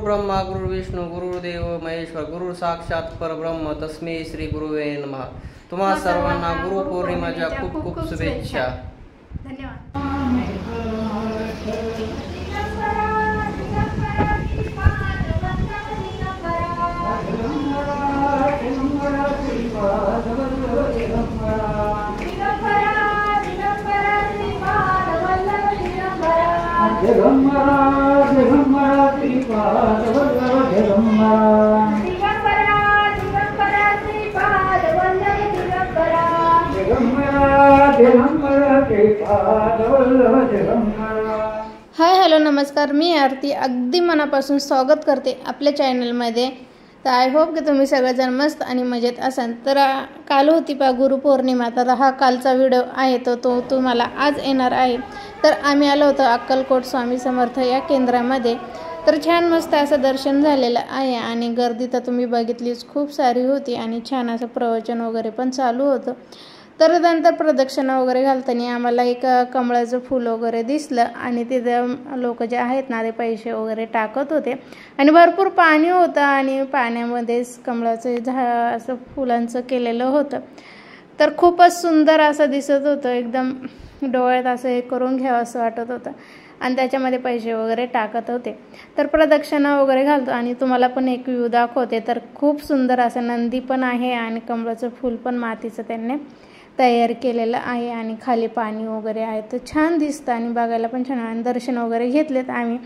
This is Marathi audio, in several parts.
ब्रह्मा गुरुर्विष्णू गुरुर्देव महेश्वर गुरु साक्षात परब्रह्म तस्मै श्री गुरुवे नमः। तुम्हा सर्वांना गुरुपौर्णिमेच्या खूप खूप शुभेच्छा। हाय हॅलो नमस्कार, मी आरती अगदी मनापासून स्वागत करते आपल्या चॅनलमध्ये। तर आय होप की तुम्ही सगळेजण मस्त आणि मजेत असाल। तर काल होती गुरुपौर्णिमा, तर हा कालचा व्हिडिओ आहे तो तुम्हाला आज येणार आहे। तर आम्ही आलो होतो अक्कलकोट स्वामी समर्थ या केंद्रामध्ये। तर छान मस्त असं दर्शन झालेलं आहे आणि गर्दी तर तुम्ही बघितलीच खूप सारी होती आणि छान असं प्रवचन वगैरे पण चालू होतं। तर नंतर प्रदक्षिणा वगैरे घालताना आम्हाला एक कमळाचं फूल वगैरे दिसलं आणि तिथे लोक जे आहेत ना ते पैसे वगैरे टाकत होते आणि भरपूर पाणी होतं आणि पाण्यामध्येच कमळाचं असं फुलांचं केलेलं होतं। तर खूपच सुंदर असं दिसत होतं, एकदम डोळ्यात असं हे करून घ्यावं असं वाटत होतं आणि त्याच्यामध्ये पैसे वगैरे टाकत होते। तर प्रदक्षिणा वगैरे घालतो आणि तुम्हाला पण एक व्ह्यू दाखवते। तर खूप सुंदर असं नंदी पण आहे आणि कमळाचं फूल पण मातीचं त्यांनी तयार केलेलं आहे आणि खाली पाणी वगैरे आहे। तर छान दिसतं आणि बघायला पण छान आहे। दर्शन वगैरे घेतलेत आम्ही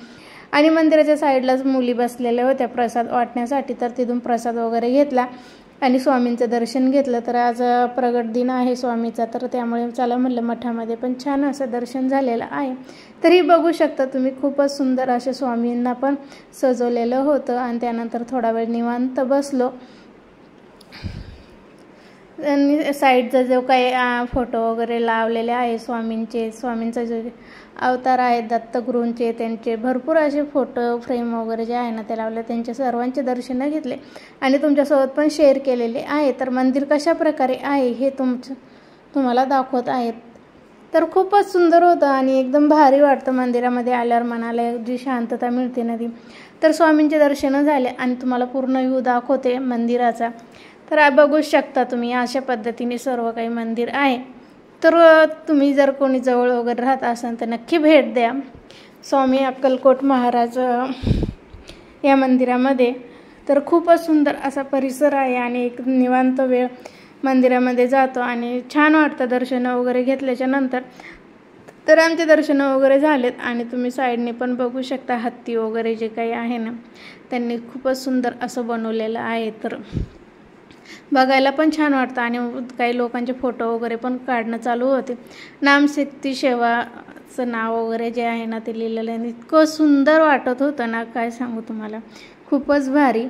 आणि मंदिराच्या साईडलाच मुली बसलेल्या होत्या प्रसाद वाटण्यासाठी। तर तिथून प्रसाद वगैरे घेतला आणि स्वामींचं दर्शन घेतलं। तर आज प्रगट दिन आहे स्वामीचा, तर त्यामुळे चला म्हटलं मठामध्ये पण छान असं दर्शन झालेलं आहे। तरी बघू शकता तुम्ही खूपच सुंदर असे स्वामींना पण सजवलेलं होतं आणि त्यानंतर थोडा वेळ निवांत बसलो आणि साईडचा जो काही फोटो वगैरे लावलेले आहे स्वामींचा जो अवतार आहे दत्तगुरूंचे, त्यांचे भरपूर असे फोटो फ्रेम वगैरे जे आहे ना ते लावले, त्यांच्या सर्वांचे दर्शन घेतले आणि तुमच्यासोबत पण शेअर केलेले आहे। तर मंदिर कशा प्रकारे आहे हे तुम्हाला दाखवत आहेत। तर खूपच सुंदर होतं आणि एकदम भारी वाटतं मंदिरामध्ये आल्यावर, मनाला जी शांतता मिळते ना ती। तर स्वामींचे दर्शन झाले आणि तुम्हाला पूर्ण व्ह्यू दाखवते मंदिराचा। तर बघू शकता तुम्ही अशा पद्धतीने सर्व काही मंदिर आहे। तर तुम्ही जर कोणी जवळ वगैरे राहत असाल तर नक्की भेट द्या स्वामी अक्कलकोट महाराज या मंदिरामध्ये। तर खूपच सुंदर असा परिसर आहे आणि एक निवांत वेळ मंदिरामध्ये जातो आणि छान वाटतं दर्शन वगैरे घेतल्याच्या नंतर। तर आमचे दर्शन वगैरे झालेत आणि तुम्ही साईडने पण बघू शकता हत्ती वगैरे जे काही आहे ना त्यांनी खूपच सुंदर असं बनवलेलं आहे। तर बघायला पण छान वाटतं आणि काही लोकांचे फोटो वगैरे पण काढणं चालू होते। नामशक्ती सेवाचं नाव वगैरे जे आहे ना ते लिहिलेलं आहे, इतकं सुंदर वाटत होतं ना काय सांगू तुम्हाला, खूपच भारी।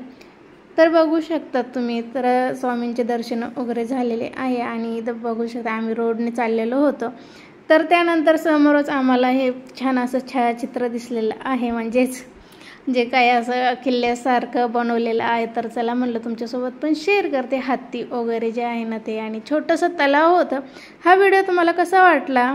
तर बघू शकता तुम्ही। तर स्वामींचे दर्शन वगैरे झालेले आहे आणि इथं बघू शकता आम्ही रोडने चाललेलो होतो। तर त्यानंतर समोरच आम्हाला हे छान असं छायाचित्र दिसलेलं आहे, म्हणजेच जे काही असं किल्ल्यासारखं बनवलेलं आहे। तर चला म्हणलं तुमच्यासोबत पण शेअर करते हत्ती वगैरे जे आहे ना ते आणि छोटंसं तलाव होतं। हा व्हिडिओ तुम्हाला कसा वाटला?